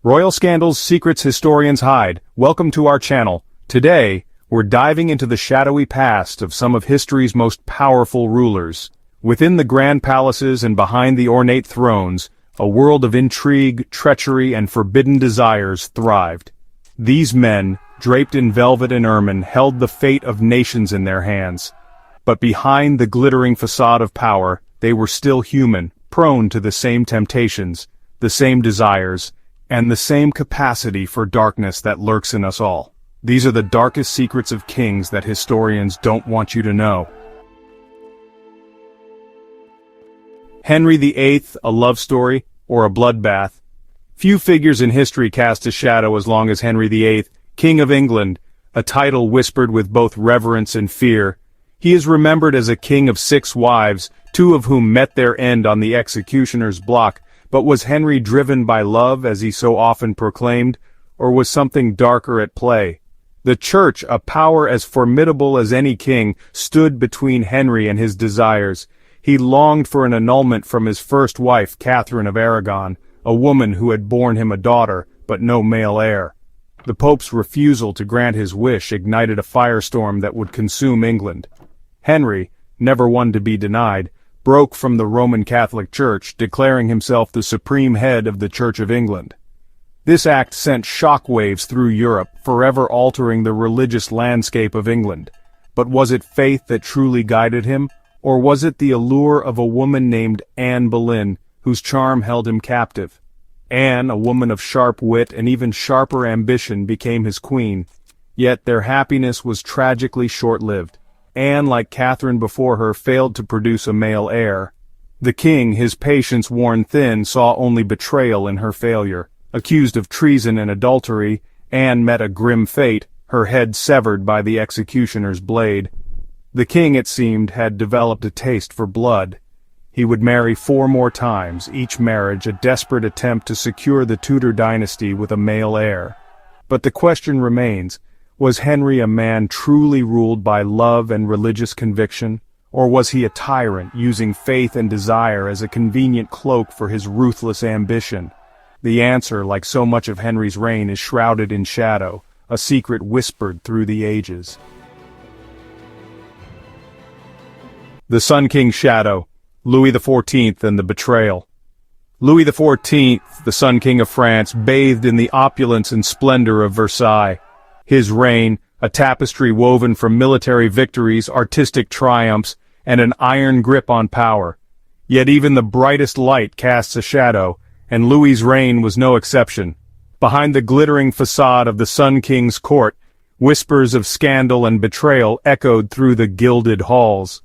Royal scandals, secrets historians hide. Welcome to our channel. Today, we're diving into the shadowy past of some of history's most powerful rulers. Within the grand palaces and behind the ornate thrones, a world of intrigue, treachery, and forbidden desires thrived. These men, draped in velvet and ermine, held the fate of nations in their hands. But behind the glittering facade of power, they were still human, prone to the same temptations, the same desires, and the same capacity for darkness that lurks in us all. These are the darkest secrets of kings that historians don't want you to know. Henry VIII, a love story, or a bloodbath? Few figures in history cast a shadow as long as Henry VIII, King of England, a title whispered with both reverence and fear. He is remembered as a king of 6 wives, 2 of whom met their end on the executioner's block. But was Henry driven by love, as he so often proclaimed, or was something darker at play? The Church, a power as formidable as any king, stood between Henry and his desires. He longed for an annulment from his first wife, Catherine of Aragon, a woman who had borne him a daughter, but no male heir. The Pope's refusal to grant his wish ignited a firestorm that would consume England. Henry, never one to be denied, broke from the Roman Catholic Church, declaring himself the supreme head of the Church of England. This act sent shockwaves through Europe, forever altering the religious landscape of England. But was it faith that truly guided him, or was it the allure of a woman named Anne Boleyn, whose charm held him captive? Anne, a woman of sharp wit and even sharper ambition, became his queen. Yet their happiness was tragically short-lived. Anne, like Catherine before her, failed to produce a male heir. The king, his patience worn thin, saw only betrayal in her failure. Accused of treason and adultery, Anne met a grim fate, her head severed by the executioner's blade. The king, it seemed, had developed a taste for blood. He would marry 4 more times, each marriage a desperate attempt to secure the Tudor dynasty with a male heir. But the question remains, was Henry a man truly ruled by love and religious conviction, or was he a tyrant using faith and desire as a convenient cloak for his ruthless ambition? The answer, like so much of Henry's reign, is shrouded in shadow, a secret whispered through the ages. The Sun King's shadow, Louis XIV and the betrayal. Louis XIV, the Sun King of France, bathed in the opulence and splendor of Versailles. His reign, a tapestry woven from military victories, artistic triumphs, and an iron grip on power. Yet even the brightest light casts a shadow, and Louis's reign was no exception. Behind the glittering facade of the Sun King's court, whispers of scandal and betrayal echoed through the gilded halls.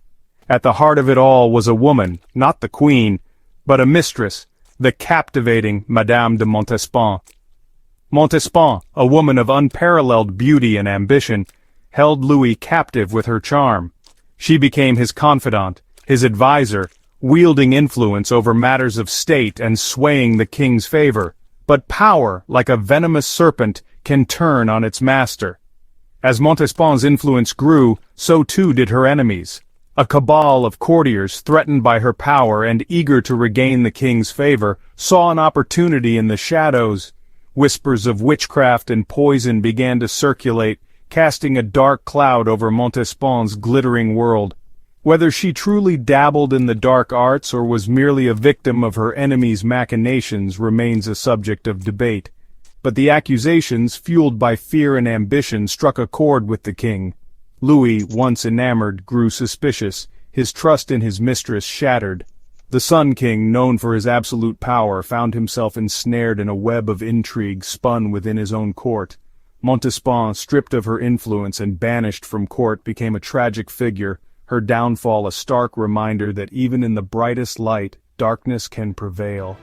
At the heart of it all was a woman, not the queen, but a mistress, the captivating Madame de Montespan. Montespan, a woman of unparalleled beauty and ambition, held Louis captive with her charm. She became his confidant, his advisor, wielding influence over matters of state and swaying the king's favor. But power, like a venomous serpent, can turn on its master. As Montespan's influence grew, so too did her enemies. A cabal of courtiers, threatened by her power and eager to regain the king's favor, saw an opportunity in the shadows. Whispers of witchcraft and poison began to circulate, casting a dark cloud over Montespan's glittering world. Whether she truly dabbled in the dark arts or was merely a victim of her enemies' machinations remains a subject of debate. But the accusations, fueled by fear and ambition, struck a chord with the king. Louis, once enamored, grew suspicious, his trust in his mistress shattered. The Sun King, known for his absolute power, found himself ensnared in a web of intrigue spun within his own court. Montespan, stripped of her influence and banished from court, became a tragic figure, her downfall a stark reminder that even in the brightest light, darkness can prevail.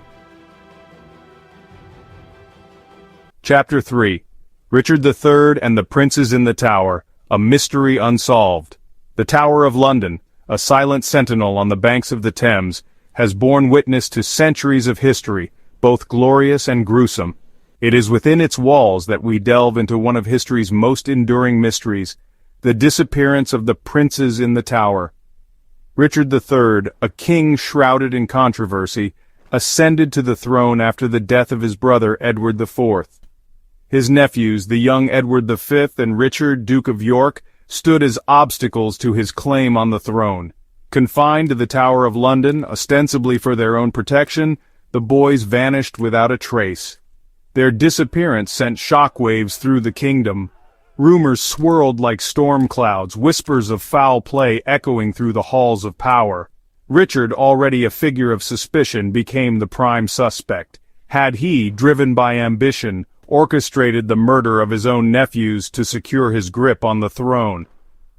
Chapter 3. Richard III and the Princes in the Tower, a mystery unsolved. The Tower of London, a silent sentinel on the banks of the Thames, has borne witness to centuries of history, both glorious and gruesome. It is within its walls that we delve into one of history's most enduring mysteries, the disappearance of the princes in the Tower. Richard III, a king shrouded in controversy, ascended to the throne after the death of his brother Edward IV. His nephews, the young Edward V and Richard, Duke of York, stood as obstacles to his claim on the throne. Confined to the Tower of London, ostensibly for their own protection, the boys vanished without a trace. Their disappearance sent shockwaves through the kingdom. Rumors swirled like storm clouds, whispers of foul play echoing through the halls of power. Richard, already a figure of suspicion, became the prime suspect. Had he, driven by ambition, orchestrated the murder of his own nephews to secure his grip on the throne?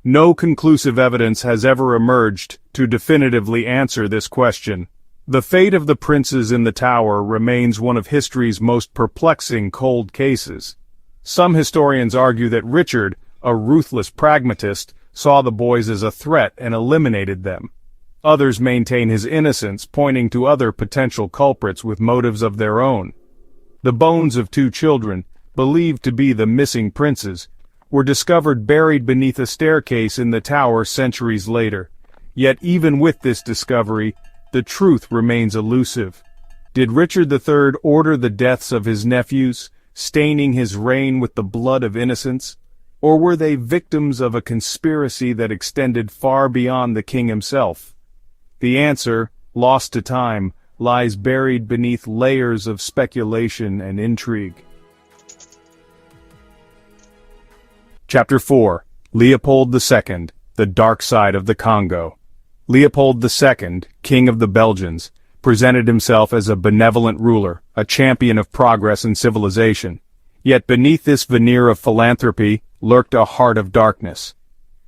No conclusive evidence has ever emerged to definitively answer this question. The fate of the princes in the Tower remains one of history's most perplexing cold cases. Some historians argue that Richard, a ruthless pragmatist, saw the boys as a threat and eliminated them. Others maintain his innocence, pointing to other potential culprits with motives of their own. The bones of two children, believed to be the missing princes, were discovered buried beneath a staircase in the Tower centuries later. Yet even with this discovery, the truth remains elusive. Did Richard III order the deaths of his nephews, staining his reign with the blood of innocence? Or were they victims of a conspiracy that extended far beyond the king himself? The answer, lost to time, lies buried beneath layers of speculation and intrigue. Chapter 4. Leopold II, The Dark Side of the Congo. Leopold II, King of the Belgians, presented himself as a benevolent ruler, a champion of progress and civilization. Yet beneath this veneer of philanthropy lurked a heart of darkness.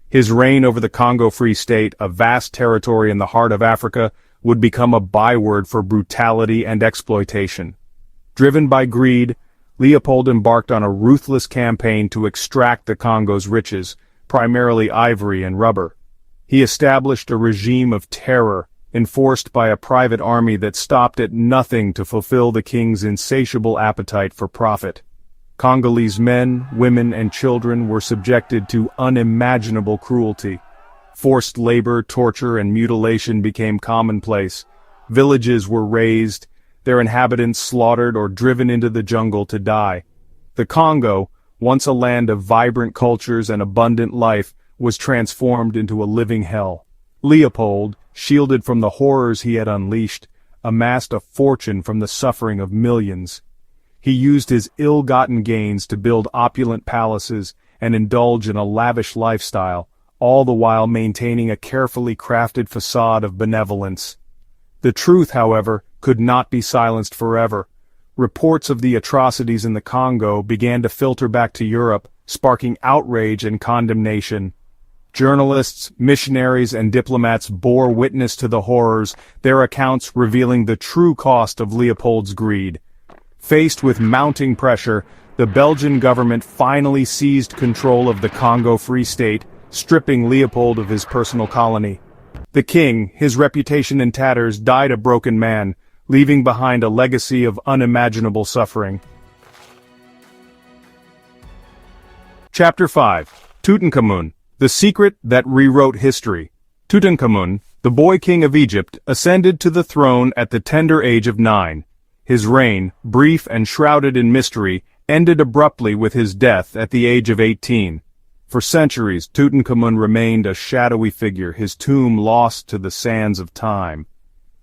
His reign over the Congo Free State, a vast territory in the heart of Africa, would become a byword for brutality and exploitation. Driven by greed, Leopold embarked on a ruthless campaign to extract the Congo's riches, primarily ivory and rubber. He established a regime of terror, enforced by a private army that stopped at nothing to fulfill the king's insatiable appetite for profit. Congolese men, women, and children were subjected to unimaginable cruelty. Forced labor, torture, and mutilation became commonplace. Villages were razed, their inhabitants slaughtered or driven into the jungle to die. The Congo, once a land of vibrant cultures and abundant life, was transformed into a living hell. Leopold, shielded from the horrors he had unleashed, amassed a fortune from the suffering of millions. He used his ill-gotten gains to build opulent palaces and indulge in a lavish lifestyle, all the while maintaining a carefully crafted facade of benevolence. The truth, however, could not be silenced forever. Reports of the atrocities in the Congo began to filter back to Europe, sparking outrage and condemnation. Journalists, missionaries, and diplomats bore witness to the horrors, their accounts revealing the true cost of Leopold's greed. Faced with mounting pressure, the Belgian government finally seized control of the Congo Free State, stripping Leopold of his personal colony. The king, his reputation in tatters, died a broken man, leaving behind a legacy of unimaginable suffering. Chapter 5. Tutankhamun, The Secret That Rewrote History. Tutankhamun, the boy king of Egypt, ascended to the throne at the tender age of 9. His reign, brief and shrouded in mystery, ended abruptly with his death at the age of 18. For centuries, Tutankhamun remained a shadowy figure, his tomb lost to the sands of time.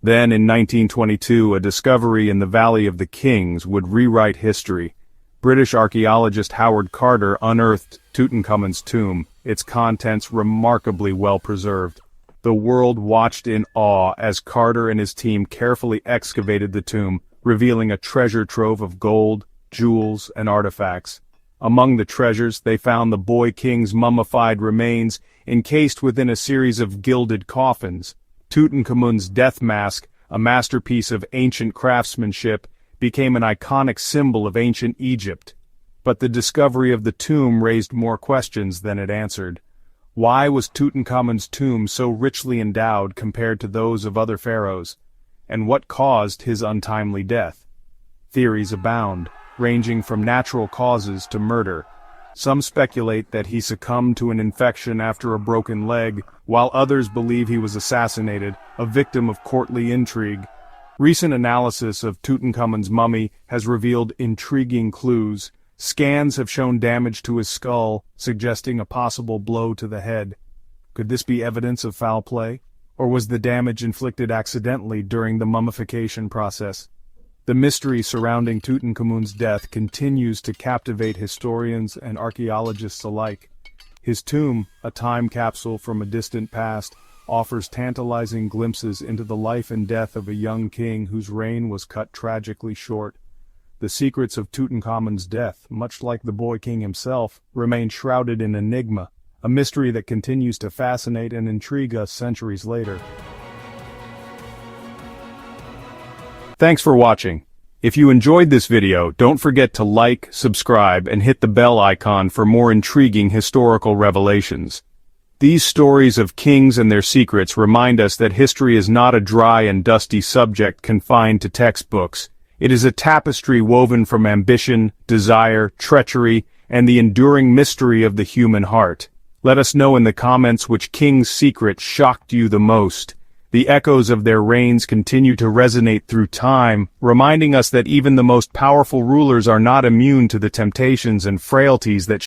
Then, in 1922, a discovery in the Valley of the Kings would rewrite history. British archaeologist Howard Carter unearthed Tutankhamun's tomb, its contents remarkably well preserved. The world watched in awe as Carter and his team carefully excavated the tomb, revealing a treasure trove of gold, jewels, and artifacts. Among the treasures, they found the boy king's mummified remains encased within a series of gilded coffins. Tutankhamun's death mask, a masterpiece of ancient craftsmanship, became an iconic symbol of ancient Egypt. But the discovery of the tomb raised more questions than it answered. Why was Tutankhamun's tomb so richly endowed compared to those of other pharaohs? And what caused his untimely death? Theories abound, ranging from natural causes to murder. Some speculate that he succumbed to an infection after a broken leg, while others believe he was assassinated, a victim of courtly intrigue. Recent analysis of Tutankhamun's mummy has revealed intriguing clues. Scans have shown damage to his skull, suggesting a possible blow to the head. Could this be evidence of foul play? Or was the damage inflicted accidentally during the mummification process? The mystery surrounding Tutankhamun's death continues to captivate historians and archaeologists alike. His tomb, a time capsule from a distant past, offers tantalizing glimpses into the life and death of a young king whose reign was cut tragically short. The secrets of Tutankhamun's death, much like the boy king himself, remain shrouded in enigma, a mystery that continues to fascinate and intrigue us centuries later. Thanks for watching. If you enjoyed this video, don't forget to like, subscribe, and hit the bell icon for more intriguing historical revelations. These stories of kings and their secrets remind us that history is not a dry and dusty subject confined to textbooks. It is a tapestry woven from ambition, desire, treachery, and the enduring mystery of the human heart. Let us know in the comments which king's secret shocked you the most. The echoes of their reigns continue to resonate through time, reminding us that even the most powerful rulers are not immune to the temptations and frailties that